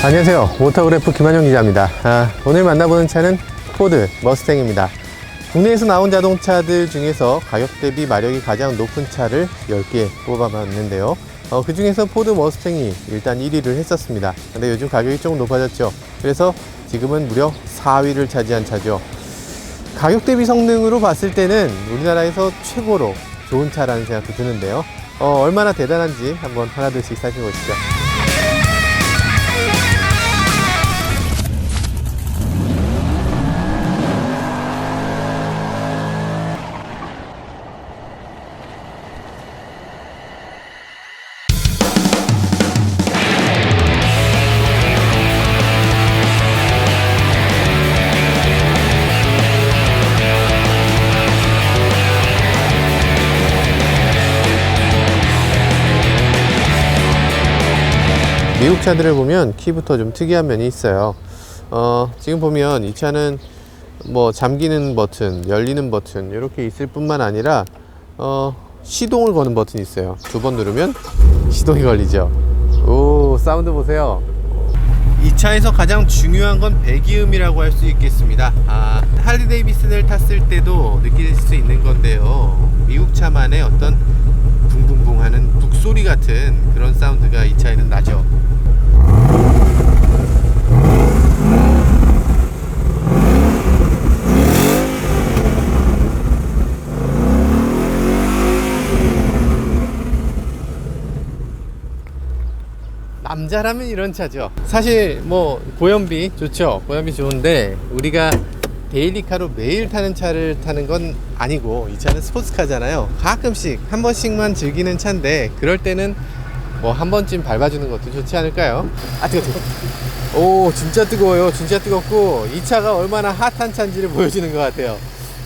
안녕하세요. 오토그래프 김한용 기자입니다. 오늘 만나보는 차는 포드 머스탱입니다. 국내에서 나온 자동차들 중에서 가격 대비 마력이 가장 높은 차를 10개 뽑아봤는데요. 그 중에서 포드 머스탱이 일단 1위를 했었습니다. 근데 요즘 가격이 조금 높아졌죠. 그래서 지금은 무려 4위를 차지한 차죠. 가격 대비 성능으로 봤을 때는 우리나라에서 최고로 좋은 차라는 생각도 드는데요. 얼마나 대단한지 한번 하나둘씩 살펴보시죠. 미국 차들을 보면 키부터 좀 특이한 면이 있어요. 지금 보면 이 차는 뭐 잠기는 버튼, 열리는 버튼 이렇게 있을 뿐만 아니라 시동을 거는 버튼이 있어요. 2번 누르면 시동이 걸리죠. 오, 사운드 보세요. 이 차에서 가장 중요한 건 배기음이라고 할 수 있겠습니다. 할리 데이비슨을 탔을 때도 느낄 수 있는 건데요. 미국 차만의 어떤 붕붕붕 하는 북소리 같은 그런 사운드가 이 차에는 나죠. 남자라면 이런 차죠. 사실 뭐 고연비 좋죠. 고연비 좋은데 우리가 데일리카로 매일 타는 차를 타는 건 아니고 이 차는 스포츠카잖아요. 가끔씩 한 번씩만 즐기는 차인데 그럴 때는 뭐 한 번쯤 밟아주는 것도 좋지 않을까요? 뜨거워. 오, 진짜 뜨거워요. 진짜 뜨겁고 이 차가 얼마나 핫한 차인지를 보여주는 것 같아요.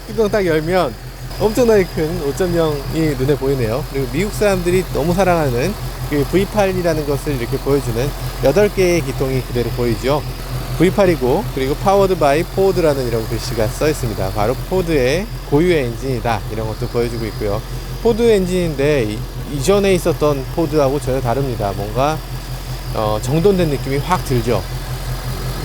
뚜껑 딱 열면 엄청나게 큰 5.0이 눈에 보이네요. 그리고 미국 사람들이 너무 사랑하는 그 V8이라는 것을 이렇게 보여주는 8개의 기통이 그대로 보이죠. V8이고 그리고 파워드 바이 포드라는 이런 글씨가 써 있습니다. 바로 포드의 고유의 엔진이다 이런 것도 보여주고 있고요. 포드 엔진인데 이전에 있었던 포드하고 전혀 다릅니다. 뭔가 정돈된 느낌이 확 들죠.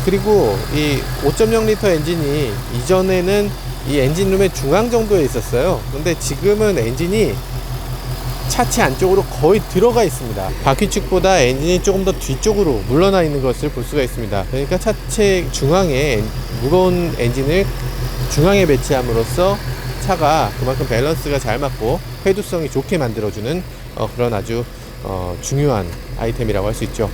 그리고 이 5.0L 엔진이 이전에는 이 엔진룸의 중앙 정도에 있었어요. 근데 지금은 엔진이 차체 안쪽으로 거의 들어가 있습니다. 바퀴축보다 엔진이 조금 더 뒤쪽으로 물러나 있는 것을 볼 수가 있습니다. 그러니까 차체 중앙에 무거운 엔진을 중앙에 배치함으로써 차가 그만큼 밸런스가 잘 맞고 회두성이 좋게 만들어주는 그런 아주 중요한 아이템이라고 할 수 있죠.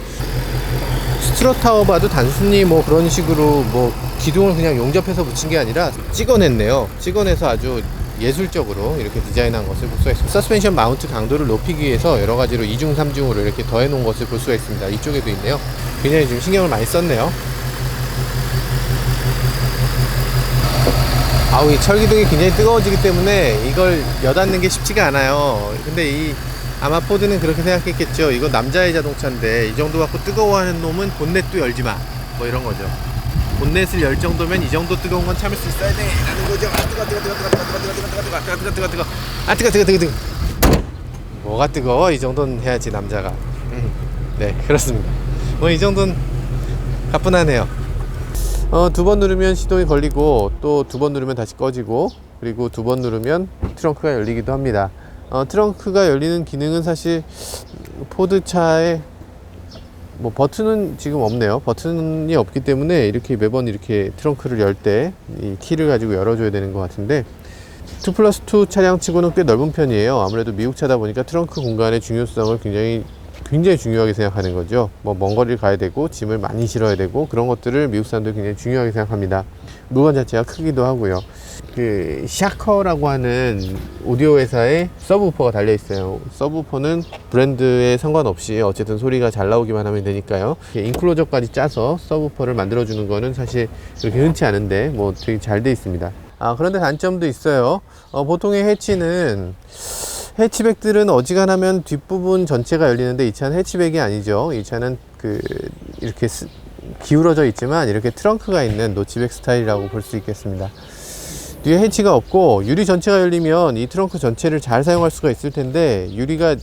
스트럿타워 봐도 단순히 뭐 그런 식으로 뭐 기둥을 그냥 용접해서 붙인 게 아니라 찍어냈네요. 찍어내서 아주 예술적으로 이렇게 디자인한 것을 볼 수가 있습니다. 서스펜션 마운트 강도를 높이기 위해서 여러 가지로 2중, 3중으로 이렇게 더해 놓은 것을 볼 수가 있습니다. 이쪽에도 있네요. 굉장히 좀 신경을 많이 썼네요. 이 철기둥이 굉장히 뜨거워지기 때문에 이걸 여닫는 게 쉽지가 않아요. 근데 아마 포드는 그렇게 생각했겠죠. 이거 남자의 자동차인데 이 정도 갖고 뜨거워하는 놈은 본넷도 열지 마. 뭐 이런 거죠. 본넷을 열 정도면 이 정도 뜨거운 건 참을 수 있어야 돼 라는 거죠. 뜨거. 뭐가 뜨거워? 이 정도는 해야지 남자가. 네, 그렇습니다. 뭐 이 정도는 가뿐하네요. 2번 누르면 시동이 걸리고 또 2번 누르면 다시 꺼지고 그리고 2번 누르면 트렁크가 열리기도 합니다. 트렁크가 열리는 기능은 사실 포드 차에 뭐 버튼은 지금 없네요. 버튼이 없기 때문에 이렇게 매번 이렇게 트렁크를 열 때 이 키를 가지고 열어줘야 되는 것 같은데 2+2 차량 치고는 꽤 넓은 편이에요. 아무래도 미국 차다 보니까 트렁크 공간의 중요성을 굉장히 중요하게 생각하는 거죠. 뭐 먼 거리를 가야 되고 짐을 많이 실어야 되고 그런 것들을 미국 사람들이 굉장히 중요하게 생각합니다. 물건 자체가 크기도 하고요. 그 샤커라고 하는 오디오 회사에 서브우퍼가 달려 있어요. 서브우퍼는 브랜드에 상관없이 어쨌든 소리가 잘 나오기만 하면 되니까요. 인클로저까지 짜서 서브우퍼를 만들어 주는 거는 사실 그렇게 흔치 않은데 뭐 되게 잘 돼 있습니다. 그런데 단점도 있어요. 보통의 해치백들은 어지간하면 뒷부분 전체가 열리는데 이 차는 해치백이 아니죠. 이 차는 이렇게 기울어져 있지만 이렇게 트렁크가 있는 노치백 스타일이라고 볼 수 있겠습니다. 뒤에 해치가 없고 유리 전체가 열리면 이 트렁크 전체를 잘 사용할 수가 있을 텐데 유리가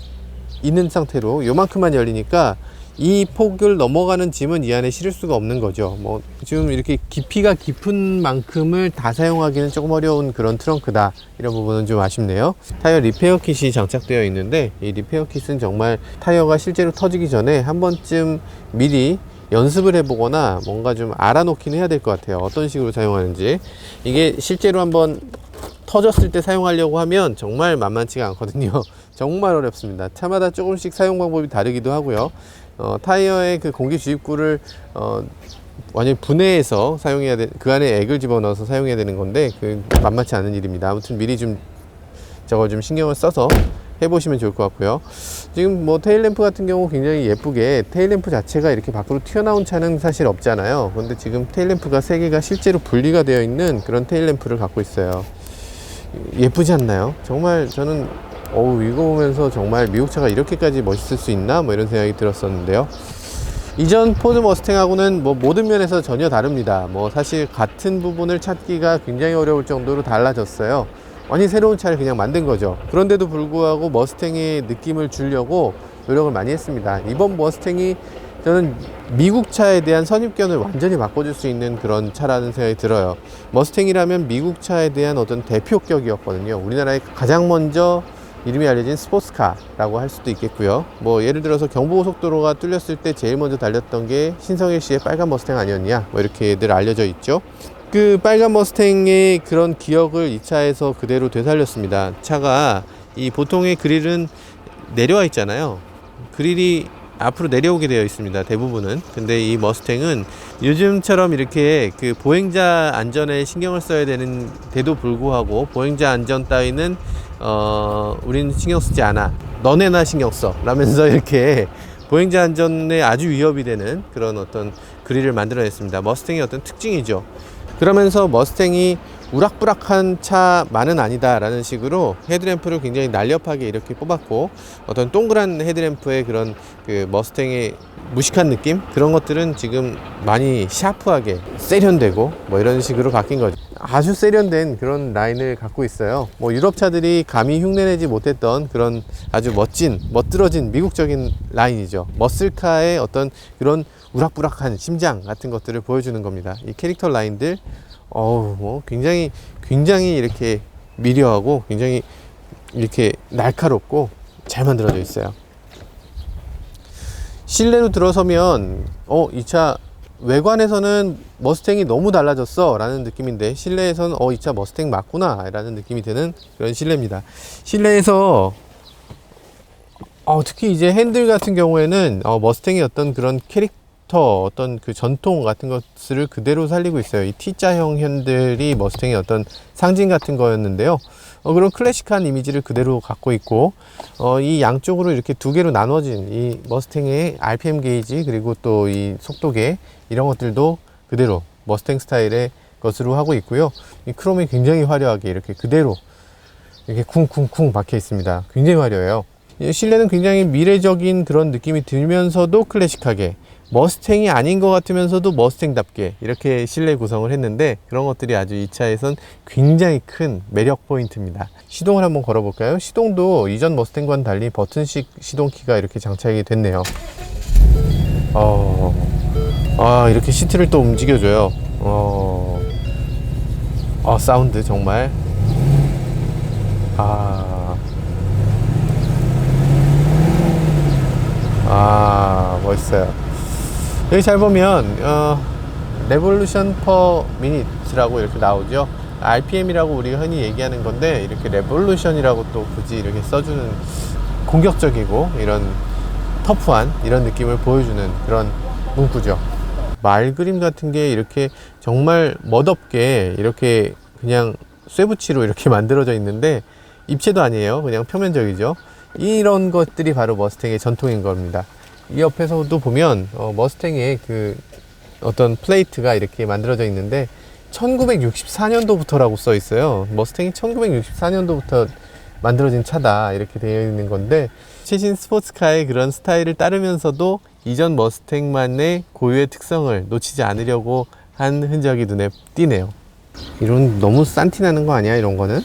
있는 상태로 요만큼만 열리니까 이 폭을 넘어가는 짐은 이 안에 실을 수가 없는 거죠. 뭐 지금 이렇게 깊이가 깊은 만큼을 다 사용하기는 조금 어려운 그런 트렁크다, 이런 부분은 좀 아쉽네요. 타이어 리페어 킷이 장착되어 있는데, 이 리페어 킷은 정말 타이어가 실제로 터지기 전에 한 번쯤 미리 연습을 해보거나 뭔가 좀 알아놓긴 해야 될 것 같아요. 어떤 식으로 사용하는지. 이게 실제로 한번 터졌을 때 사용하려고 하면 정말 만만치가 않거든요. 정말 어렵습니다. 차마다 조금씩 사용 방법이 다르기도 하고요. 타이어의 그 공기 주입구를 완전히 분해해서 사용해야 그 안에 액을 집어넣어서 사용해야 되는 건데, 그 만만치 않은 일입니다. 아무튼 미리 좀 저걸 좀 신경을 써서 해보시면 좋을 것 같고요. 지금 뭐 테일램프 같은 경우 굉장히 예쁘게, 테일램프 자체가 이렇게 밖으로 튀어나온 차는 사실 없잖아요. 근데 지금 테일램프가 3개가 실제로 분리가 되어 있는 그런 테일램프를 갖고 있어요. 예쁘지 않나요? 정말 저는 이거 보면서 정말 미국 차가 이렇게까지 멋있을 수 있나? 뭐 이런 생각이 들었었는데요. 이전 포드 머스탱하고는 뭐 모든 면에서 전혀 다릅니다. 뭐 사실 같은 부분을 찾기가 굉장히 어려울 정도로 달라졌어요. 완전히 새로운 차를 그냥 만든 거죠. 그런데도 불구하고 머스탱의 느낌을 주려고 노력을 많이 했습니다. 이번 머스탱이 저는 미국 차에 대한 선입견을 완전히 바꿔줄 수 있는 그런 차라는 생각이 들어요. 머스탱이라면 미국 차에 대한 어떤 대표격이었거든요. 우리나라에 가장 먼저 이름이 알려진 스포츠카라고 할 수도 있겠고요. 뭐 예를 들어서 경부고속도로가 뚫렸을 때 제일 먼저 달렸던 게 신성일 씨의 빨간 머스탱 아니었냐, 뭐 이렇게들 알려져 있죠. 그 빨간 머스탱의 그런 기억을 이 차에서 그대로 되살렸습니다. 차가 이 보통의 그릴은 내려와 있잖아요. 그릴이 앞으로 내려오게 되어 있습니다, 대부분은. 근데 이 머스탱은 요즘처럼 이렇게 그 보행자 안전에 신경을 써야 되는데도 불구하고, 보행자 안전 따위는 우린 신경 쓰지 않아, 너네나 신경 써 라면서 이렇게 보행자 안전에 아주 위협이 되는 그런 어떤 그릴을 만들어냈습니다. 머스탱의 어떤 특징이죠. 그러면서 머스탱이 우락부락한 차만은 아니다 라는 식으로 헤드램프를 굉장히 날렵하게 이렇게 뽑았고, 어떤 동그란 헤드램프의 그런 그 머스탱의 무식한 느낌, 그런 것들은 지금 많이 샤프하게 세련되고 뭐 이런 식으로 바뀐 거죠. 아주 세련된 그런 라인을 갖고 있어요. 뭐 유럽 차들이 감히 흉내내지 못했던 그런 아주 멋들어진 미국적인 라인이죠. 머슬카의 어떤 그런 우락부락한 심장 같은 것들을 보여주는 겁니다. 이 캐릭터 라인들 뭐 굉장히 이렇게 미려하고 굉장히 이렇게 날카롭고 잘 만들어져 있어요. 실내로 들어서면 이 차 외관에서는 머스탱이 너무 달라졌어 라는 느낌인데, 실내에서는 이 차 머스탱 맞구나 라는 느낌이 드는 그런 실내입니다. 실내에서 특히 이제 핸들 같은 경우에는 머스탱의 어떤 그런 어떤 그 전통 같은 것을 그대로 살리고 있어요. 이 T자형 핸들이 머스탱의 어떤 상징 같은 거였는데요. 그런 클래식한 이미지를 그대로 갖고 있고, 이 양쪽으로 이렇게 두 개로 나눠진 이 머스탱의 RPM 게이지, 그리고 또 이 속도계, 이런 것들도 그대로 머스탱 스타일의 것으로 하고 있고요. 이 크롬이 굉장히 화려하게 이렇게 그대로 이렇게 쿵쿵쿵 박혀 있습니다. 굉장히 화려해요. 실내는 굉장히 미래적인 그런 느낌이 들면서도 클래식하게, 머스탱이 아닌 것 같으면서도 머스탱답게 이렇게 실내 구성을 했는데, 그런 것들이 아주 이 차에선 굉장히 큰 매력 포인트입니다. 시동을 한번 걸어볼까요? 시동도 이전 머스탱과는 달리 버튼식 시동키가 이렇게 장착이 됐네요. 이렇게 시트를 또 움직여줘요. 사운드 정말 멋있어요. 여기 잘 보면 레볼루션 퍼 미니트라고 이렇게 나오죠. RPM이라고 우리가 흔히 얘기하는 건데, 이렇게 레볼루션이라고 또 굳이 이렇게 써주는, 공격적이고 이런 터프한 이런 느낌을 보여주는 그런 문구죠. 말 그림 같은 게 이렇게 정말 멋없게 이렇게 그냥 쇠붙이로 이렇게 만들어져 있는데, 입체도 아니에요. 그냥 표면적이죠. 이런 것들이 바로 머스탱의 전통인 겁니다. 이 옆에서도 보면 머스탱의 그 어떤 플레이트가 이렇게 만들어져 있는데 1964년도부터라고 써 있어요. 머스탱이 1964년도부터 만들어진 차다 이렇게 되어 있는 건데, 최신 스포츠카의 그런 스타일을 따르면서도 이전 머스탱만의 고유의 특성을 놓치지 않으려고 한 흔적이 눈에 띄네요. 이런 너무 싼티 나는 거 아니야? 이런 거는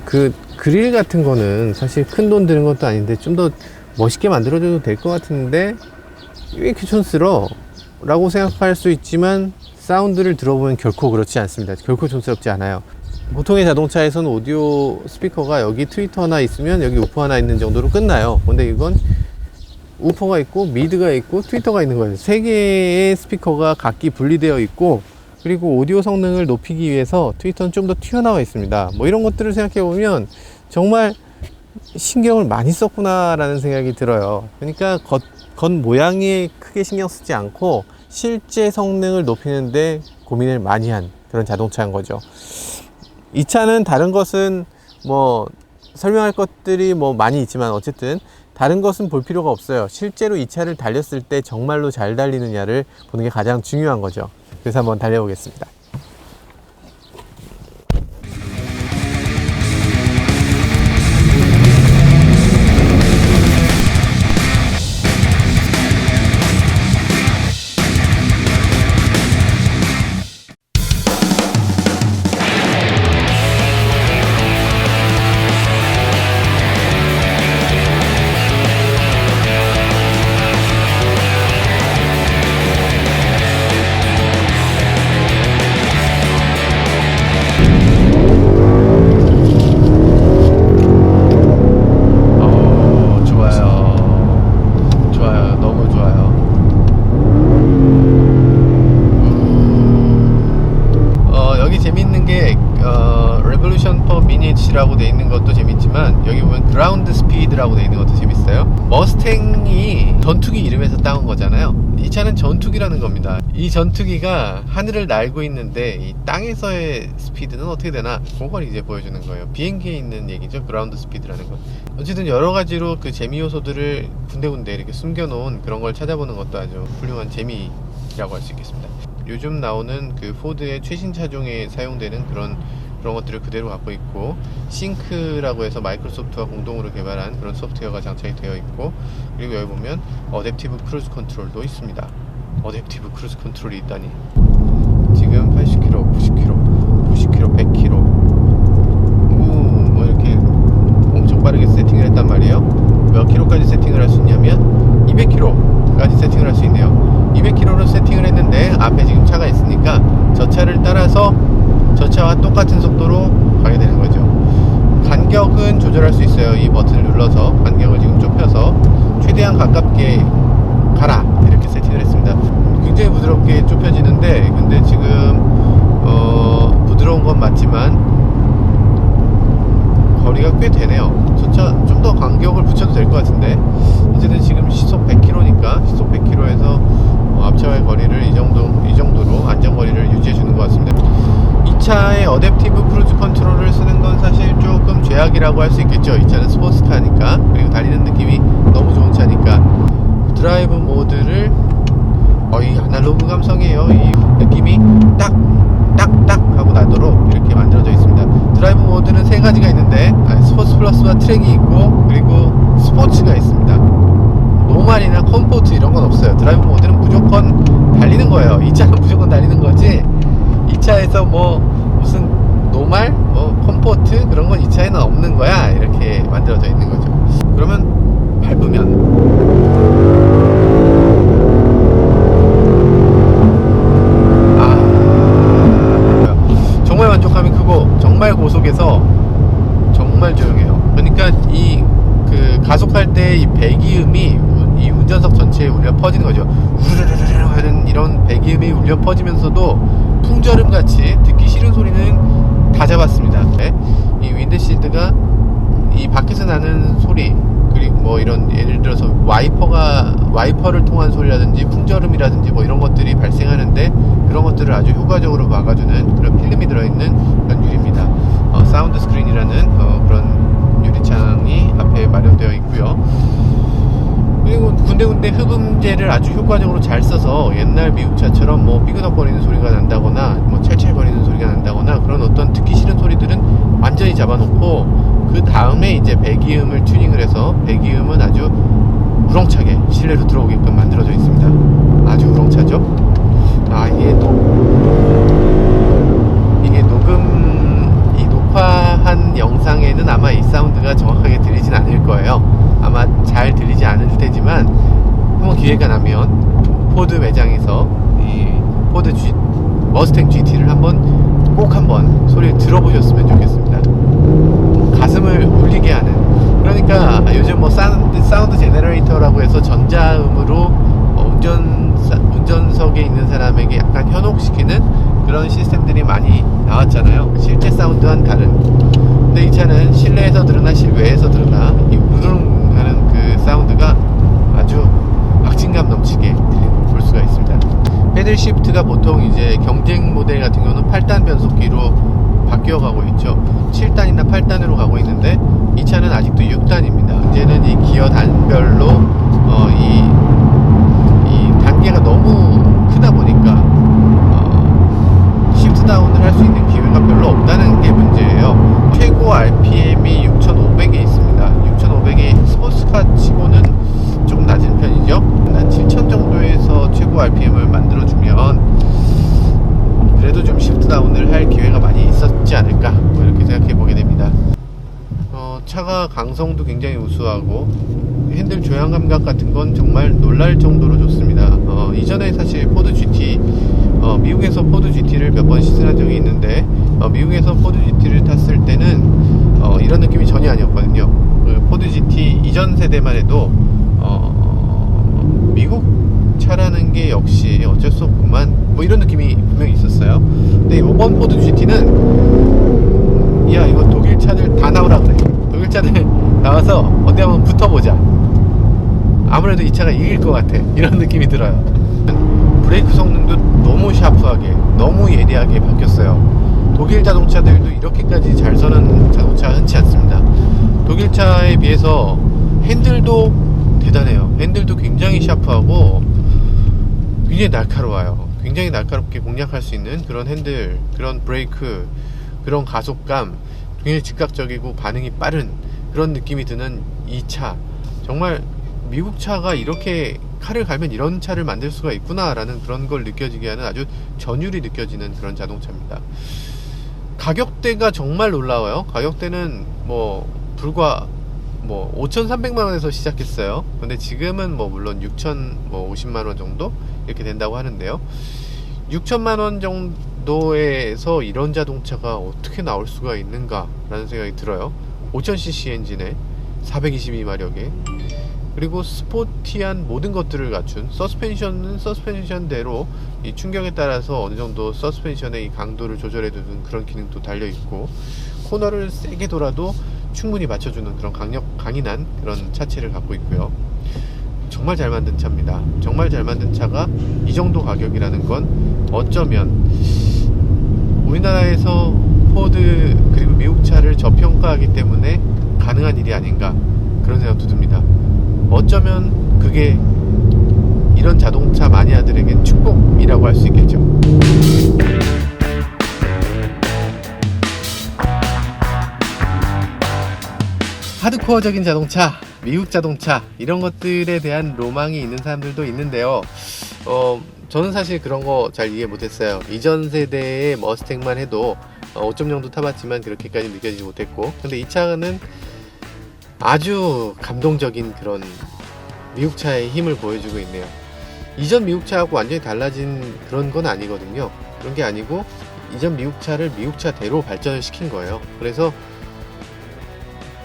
그 그릴 같은 거는 사실 큰 돈 드는 것도 아닌데 좀 더 멋있게 만들어줘도 될 것 같은데 왜 이렇게 촌스러워? 라고 생각할 수 있지만 사운드를 들어보면 결코 그렇지 않습니다. 결코 촌스럽지 않아요. 보통의 자동차에서는 오디오 스피커가 여기 트위터 하나 있으면 여기 우퍼 하나 있는 정도로 끝나요. 근데 이건 우퍼가 있고 미드가 있고 트위터가 있는 거예요. 세 개의 스피커가 각기 분리되어 있고, 그리고 오디오 성능을 높이기 위해서 트위터는 좀 더 튀어나와 있습니다. 뭐 이런 것들을 생각해 보면 정말 신경을 많이 썼구나 라는 생각이 들어요. 그러니까 겉 모양에 크게 신경 쓰지 않고 실제 성능을 높이는데 고민을 많이 한 그런 자동차인 거죠. 이 차는 다른 것은 뭐 설명할 것들이 뭐 많이 있지만 어쨌든 다른 것은 볼 필요가 없어요. 실제로 이 차를 달렸을 때 정말로 잘 달리느냐를 보는 게 가장 중요한 거죠. 그래서 한번 달려보겠습니다. 라고 돼 있는 것도 재밌지만 여기 보면 그라운드 스피드라고 돼 있는 것도 재밌어요. 머스탱이 전투기 이름에서 따온 거잖아요. 이 차는 전투기라는 겁니다. 이 전투기가 하늘을 날고 있는데 이 땅에서의 스피드는 어떻게 되나, 그걸 이제 보여주는 거예요. 비행기에 있는 얘기죠. 그라운드 스피드라는 건. 어쨌든 여러 가지로 그 재미 요소들을 군데군데 이렇게 숨겨놓은 그런 걸 찾아보는 것도 아주 훌륭한 재미라고 할 수 있겠습니다. 요즘 나오는 그 포드의 최신 차종에 사용되는 그런 것들을 그대로 갖고 있고, 싱크라고 해서 마이크로소프트와 공동으로 개발한 그런 소프트웨어가 장착이 되어 있고, 그리고 여기 보면 어댑티브 크루즈 컨트롤도 있습니다. 어댑티브 크루즈 컨트롤이 있다니. 지금 80km, 90km, 90km, 100km 뭐 이렇게 엄청 빠르게 세팅을 했단 말이에요. 몇 킬로까지 세팅을 할 수 있냐면 200km까지 세팅을 할 수 있네요. 200km로 세팅을 했는데 앞에 지금 차가 있으니까 저 차를 따라서 저 차와 똑같은 속도로 가게 되는 거죠. 간격은 조절할 수 있어요. 이 버튼을 눌러서 간격을 지금 좁혀서 최대한 가깝게 가라 이렇게 세팅을 했습니다. 굉장히 부드럽게 좁혀지는데, 근데 지금 부드러운 건 맞지만 거리가 꽤 되네요. 저 차 좀 더 간격을 붙여도 될 것 같은데, 어쨌든 지금 시속 100km니까 시속 100km에서 앞차와의 거리를 이 정도로 안전거리를 유지해 주는 것 같습니다. 이 차의 어댑티브 크루즈 컨트롤을 쓰는 건 사실 조금 죄악이라고 할 수 있겠죠. 이 차는 스포츠카니까, 그리고 달리는 느낌이 너무 좋은 차니까. 드라이브 모드를 이 아날로그 감성이에요. 이 느낌이 딱딱딱 하고 나도록 이렇게 만들어져 있습니다. 드라이브 모드는 세 가지가 있는데 스포츠 플러스와 트랙이 있고, 그리고 스포츠가 있습니다. 노멀이나 컴포트 이런 건 없어요. 드라이브 모드는 무조건 달리는 거예요. 이 차는 무조건 달리는 거지, 이 차에서 뭐 무슨 노멀, 뭐 컴포트 그런 건 이 차에는 없는 거야. 이렇게 만들어져 있는 거죠. 그러면 밟으면 정말 만족감이 크고 정말 고속에서 정말 조용해요. 그러니까 이 그 가속할 때 이 배기음이 이 운전석 전체에 울려 퍼지는 거죠. 우르르르르 하는 이런 배기음이 울려 퍼지면서도 풍절음 같이 듣기 싫은 소리는 다 잡았습니다. 네? 이 윈드실드가 이 밖에서 나는 소리, 그리고 뭐 이런 예를 들어서 와이퍼를 통한 소리라든지 풍절음이라든지 뭐 이런 것들이 발생하는데, 그런 것들을 아주 효과적으로 막아주는 그런 필름이 들어있는 그런 유리입니다. 사운드 스크린이라는 그런 유리창이 앞에 마련되어 있고요. 그리고 군데군데 흡음재를 아주 효과적으로 잘 써서 옛날 미국 차처럼 뭐 삐그덕거리는 소리가 난다거나 뭐 찰찰거리는 소리가 난다거나 그런 어떤 듣기 싫은 소리들은 완전히 잡아놓고, 그 다음에 이제 배기음을 튜닝을 해서 배기음은 아주 우렁차게 실내로 들어오게끔 만들어져 있습니다. 아주 우렁차죠. 이게 녹화한 영상에는 아마 이 사운드가 정확하게 들리진 않을 거예요. 아마 잘 들리지 않을 기회가 나면 포드 매장에서 이 포드 머스탱 GT를 꼭 한번 소리를 들어보셨으면 좋겠습니다. 가슴을 울리게 하는, 그러니까 요즘 뭐 사운드 제너레이터라고 해서 전자음으로 운전석에 있는 사람에게 약간 현혹시키는 그런 시스템들이 많이 나왔잖아요. 실제 사운드와는 다른. 근데 이 차는 실내에서 들으나 실외에서 들으나 이 우르릉 하는 그 사운드가 아주 박진감 넘치게 들리는 걸 볼 수가 있습니다. 패들 시프트가 보통 이제 경쟁 모델 같은 경우는 8단 변속기로 바뀌어가고 있죠. 7단이나 8단으로 가고 있는데 이 차는 아직도 6단입니다. 이제는 이 기어 단별로 이 단계가 너무 크다 보니까 시프트 다운을 할 수 있는 기회가 별로 없다는 게 문제예요. 최고 RPM이 6,500에 있습니다. 6,500이 스포츠카 치고는 조금 낮은 편이죠. 한 7,000 정도에서 최고 RPM을 만들어주면 그래도 좀 시프트 다운을 할 기회가 많이 있었지 않을까, 뭐 이렇게 생각해 보게 됩니다. 차가 강성도 굉장히 우수하고 핸들 조향 감각 같은 건 정말 놀랄 정도로 좋습니다. 이전에 사실 포드 GT, 미국에서 포드 GT를 몇 번 시승한 적이 있는데 미국에서 포드 GT를 탔을 때는 이런 느낌이 전혀 아니었거든요. 포드 GT 이전 세대만 해도 미국 차라는 게 역시 어쩔 수 없구만, 뭐 이런 느낌이 분명히 있었어요. 근데 이번 포드 GT는 야, 이거 독일 차들 다 나오라 그래. 독일 차들 나와서 어디 한번 붙어보자. 아무래도 이 차가 이길 것 같아, 이런 느낌이 들어요. 브레이크 성능도 너무 샤프하게, 너무 예리하게 바뀌었어요. 독일 자동차들도 이렇게까지 잘 서는 자동차가 흔치 않습니다. 독일 차에 비해서 핸들도 대단해요. 핸들도 굉장히 샤프하고 굉장히 날카로워요. 굉장히 날카롭게 공략할 수 있는 그런 핸들, 그런 브레이크, 그런 가속감, 굉장히 즉각적이고 반응이 빠른 그런 느낌이 드는 이 차, 정말 미국 차가 이렇게 칼을 갈면 이런 차를 만들 수가 있구나 라는 그런 걸 느껴지게 하는 아주 전율이 느껴지는 그런 자동차입니다. 가격대가 정말 놀라워요. 가격대는 불과 5,300만원에서 시작했어요. 근데 지금은 물론 6,050만원 정도 이렇게 된다고 하는데요. 6천만원 정도에서 이런 자동차가 어떻게 나올 수가 있는가 라는 생각이 들어요. 5000cc 엔진에 422마력에, 그리고 스포티한 모든 것들을 갖춘, 서스펜션은 서스펜션대로 이 충격에 따라서 어느 정도 서스펜션의 이 강도를 조절해주는 그런 기능도 달려있고, 코너를 세게 돌아도 충분히 맞춰주는 그런 강인한 그런 차체를 갖고 있고요. 정말 잘 만든 차입니다. 정말 잘 만든 차가 이 정도 가격이라는 건 어쩌면 우리나라에서 포드 그리고 미국 차를 저평가하기 때문에 가능한 일이 아닌가, 그런 생각도 듭니다. 어쩌면 그게 이런 자동차 마니아들에겐 축복이라고 할 수 있겠죠. 하드코어적인 자동차, 미국 자동차, 이런 것들에 대한 로망이 있는 사람들도 있는데요. 저는 사실 그런 거 잘 이해 못했어요. 이전 세대의 머스탱만 해도 5점 정도 타봤지만 그렇게까지 느껴지지 못했고, 근데 이 차는 아주 감동적인 그런 미국 차의 힘을 보여주고 있네요. 이전 미국 차하고 완전히 달라진 그런 건 아니거든요. 그런 게 아니고 이전 미국 차를 미국 차대로 발전을 시킨 거예요. 그래서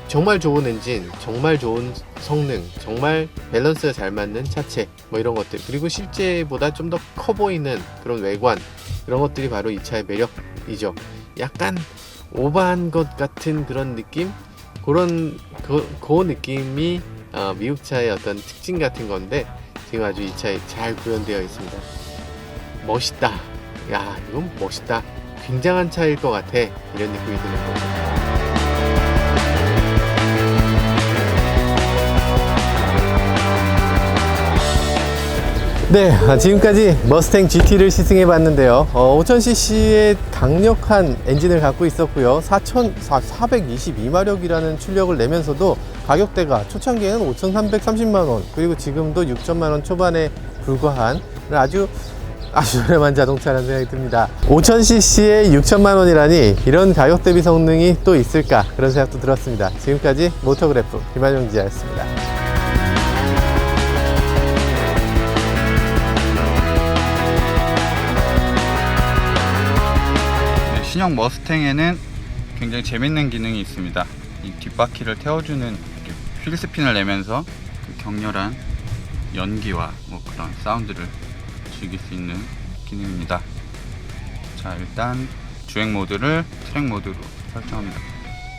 정말 좋은 엔진, 정말 좋은 성능, 정말 밸런스가 잘 맞는 차체, 이런 것들, 그리고 실제보다 좀 더 커 보이는 그런 외관, 이런 것들이 바로 이 차의 매력이죠. 약간 오버한 것 같은 그런 느낌? 그 느낌이 미국 차의 어떤 특징 같은 건데, 지금 아주 이 차에 잘 구현되어 있습니다. 멋있다. 야, 이건 멋있다. 굉장한 차일 것 같아. 이런 느낌이 드는 거죠. 네, 지금까지 머스탱 GT를 시승해 봤는데요. 5000cc의 강력한 엔진을 갖고 있었고요. 422마력이라는 출력을 내면서도 가격대가 초창기에는 5,330만원, 그리고 지금도 6천만원 초반에 불과한 아주 저렴한 자동차라는 생각이 듭니다. 5000cc에 6천만원이라니 이런 가격 대비 성능이 또 있을까, 그런 생각도 들었습니다. 지금까지 모터그래프 김한용 기자였습니다. 신형 머스탱에는 굉장히 재밌는 기능이 있습니다. 이 뒷바퀴를 태워주는 휠스핀을 내면서 그 격렬한 연기와 뭐 그런 사운드를 즐길 수 있는 기능입니다. 자, 일단 주행 모드를 트랙 모드로 설정합니다.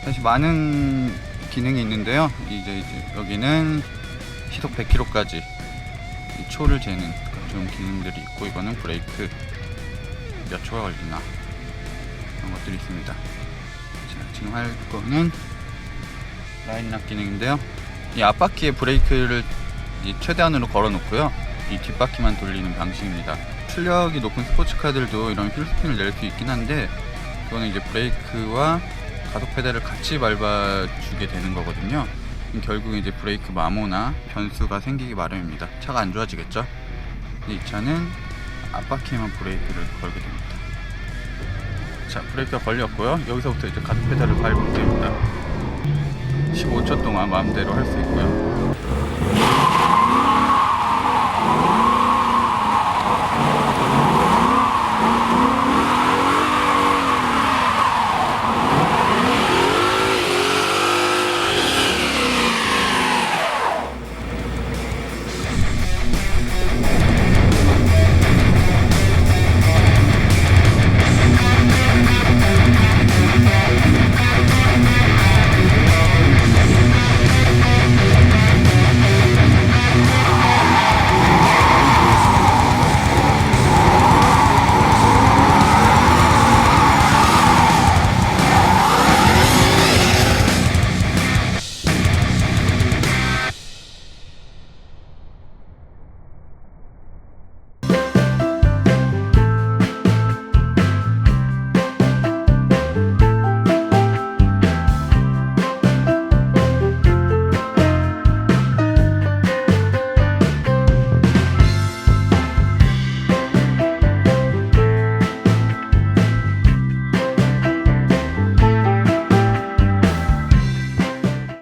사실 많은 기능이 있는데요. 이제 여기는 시속 100km까지 초를 재는 그런 기능들이 있고, 이거는 브레이크 몇 초가 걸리나 그런 것들이 있습니다. 자, 지금 할 거는 라인락 기능인데요. 이 앞바퀴에 브레이크를 최대한으로 걸어 놓고요, 이 뒷바퀴만 돌리는 방식입니다. 출력이 높은 스포츠카들도 이런 휠스핀을 낼 수 있긴 한데, 그거는 이제 브레이크와 가속 페달을 같이 밟아주게 되는 거거든요. 결국 이제 브레이크 마모나 변수가 생기기 마련입니다. 차가 안 좋아지겠죠? 근데 이 차는 앞바퀴에만 브레이크를 걸게 됩니다. 자, 브레이크가 걸렸고요. 여기서부터 이제 가속 페달을 밟으면 됩니다. 15초 동안 마음대로 할 수 있고요.